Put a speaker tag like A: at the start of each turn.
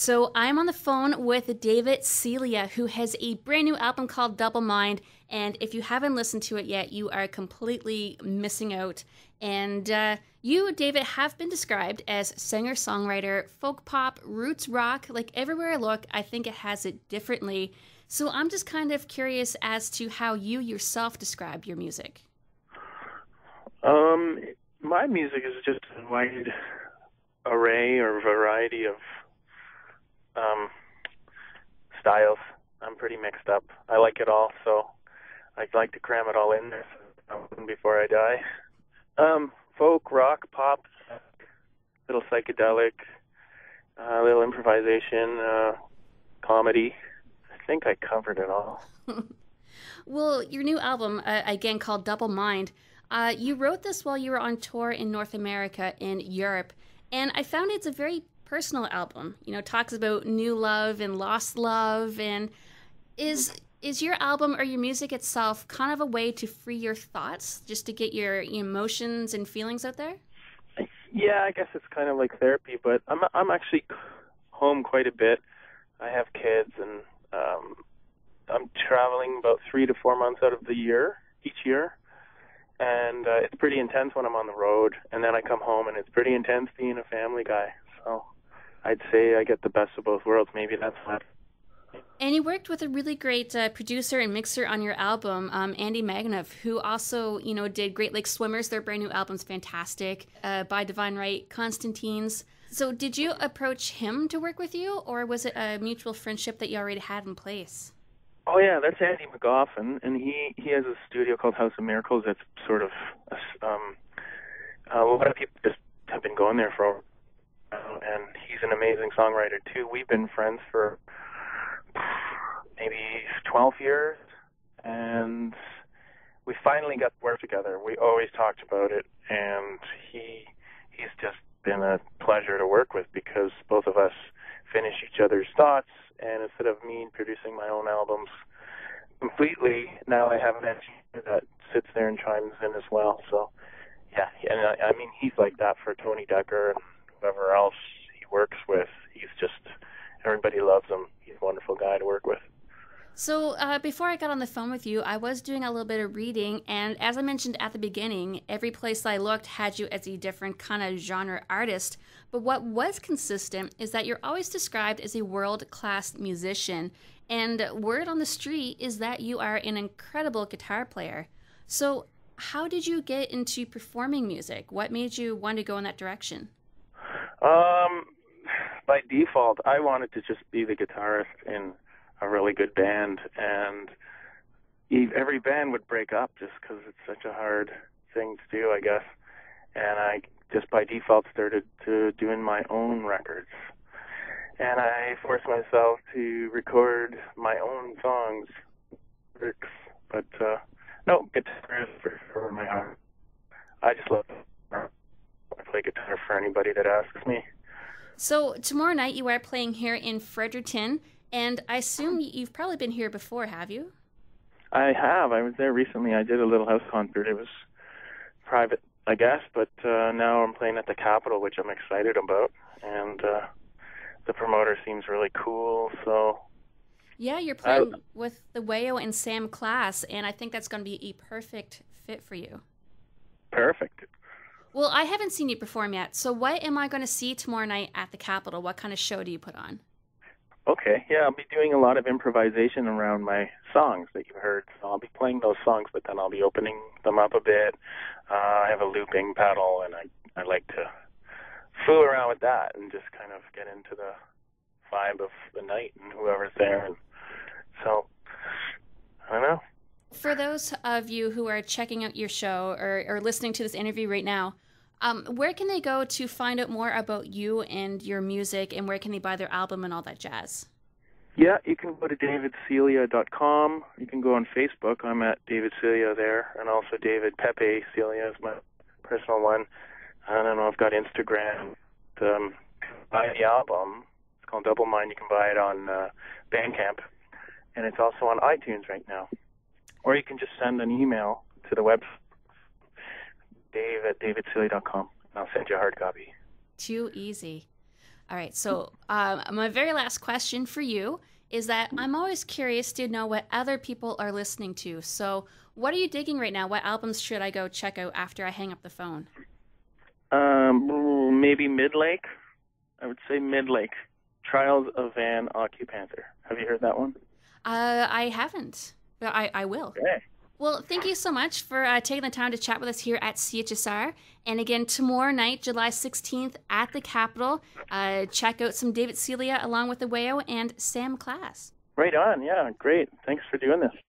A: So I'm on the phone with David Celia, who has a brand new album called Double Mind. And if you haven't listened to it yet, you are completely missing out. And you, David, have been described as singer-songwriter, folk pop, roots rock. Like everywhere I look, I think it has it differently. So I'm just kind of curious as to how you yourself describe your music.
B: My music is just a wide array or variety of styles. I'm pretty mixed up. I like it all, so I'd like to cram it all in there before I die. Folk, rock, pop, little psychedelic, little improvisation, comedy. I think I covered it all.
A: Well, your new album, again called Double Mind, you wrote this while you were on tour in North America and Europe, and I found it's a very personal album. You know, talks about new love and lost love, and is your album or your music itself kind of a way to free your thoughts, just to get your emotions and feelings out there?
B: Yeah, I guess it's kind of like therapy, but I'm actually home quite a bit. I have kids, and I'm traveling about 3 to 4 months out of the year, each year. And it's pretty intense when I'm on the road. And then I come home, and it's pretty intense being a family guy. So I'd say I get the best of both worlds. Maybe that's what.
A: And you worked with a really great producer and mixer on your album, Andy Magoffin, who also, you know, did Great Lakes Swimmers. Their brand new album's fantastic. By Divine Right, Constantine's. So did you approach him to work with you, or was it a mutual friendship that you already had in place?
B: Oh, yeah, that's Andy Magoffin, and he has a studio called House of Miracles that's sort of, a lot of people just have been going there for, and he's an amazing songwriter, too. We've been friends for maybe 12 years, and we finally got to work together. We always talked about it, and he's just been a pleasure to work with because both of us finish each other's thoughts, and instead of me producing my own albums completely, now I have an engineer that sits there and chimes in as well. So, yeah, and I mean, he's like that for Tony Decker and whoever else he works with. He's just, everybody loves him. He's a wonderful guy to work with.
A: So before I got on the phone with you, I was doing a little bit of reading, and as I mentioned at the beginning, every place I looked had you as a different kind of genre artist. But what was consistent is that you're always described as a world-class musician, and word on the street is that you are an incredible guitar player. So how did you get into performing music? What made you want to go in that direction?
B: By default, I wanted to just be the guitarist in a really good band, and every band would break up just because it's such a hard thing to do, I guess. And I just by default started to doing my own records, and I forced myself to record my own songs, lyrics. But no, guitar is for sure my heart. I just love it. I play guitar for anybody that asks me.
A: So tomorrow night you are playing here in Fredericton. And I assume you've probably been here before, have you?
B: I have. I was there recently. I did a little house concert. It was private, I guess, but now I'm playing at the Capitol, which I'm excited about. And the promoter seems really cool, so...
A: Yeah, you're playing with the WAYO and Sam Klass, and I think that's going to be a perfect fit for you.
B: Perfect.
A: Well, I haven't seen you perform yet, so what am I going to see tomorrow night at the Capitol? What kind of show do you put on?
B: Okay, yeah, I'll be doing a lot of improvisation around my songs that you've heard. So I'll be playing those songs, but then I'll be opening them up a bit. I have a looping pedal, and I like to fool around with that and just kind of get into the vibe of the night and whoever's there. And so, I don't know.
A: For those of you who are checking out your show or listening to this interview right now, where can they go to find out more about you and your music, and where can they buy their album and all that jazz?
B: Yeah, you can go to davidcelia.com. You can go on Facebook. I'm at David Celia there, and also David Pepe Celia is my personal one. I don't know, I've got Instagram. Buy the album. It's called Double Mind. You can buy it on Bandcamp, and it's also on iTunes right now. Or you can just send an email to the website, dave@davidcelia.com, and I'll send you a hard copy.
A: Too easy. All right, so my very last question for you is that I'm always curious to know what other people are listening to. So what are you digging right now? What albums should I go check out after I hang up the phone?
B: Maybe Midlake. I would say Midlake. Trials of Van Occupanter. Have you heard that one?
A: I haven't, but I will.
B: Okay.
A: Well, thank you so much for taking the time to chat with us here at CHSR. And again, tomorrow night, July 16th at the Capitol, check out some David Celia along with the WAYO and Sam Klass.
B: Right on. Yeah, great. Thanks for doing this.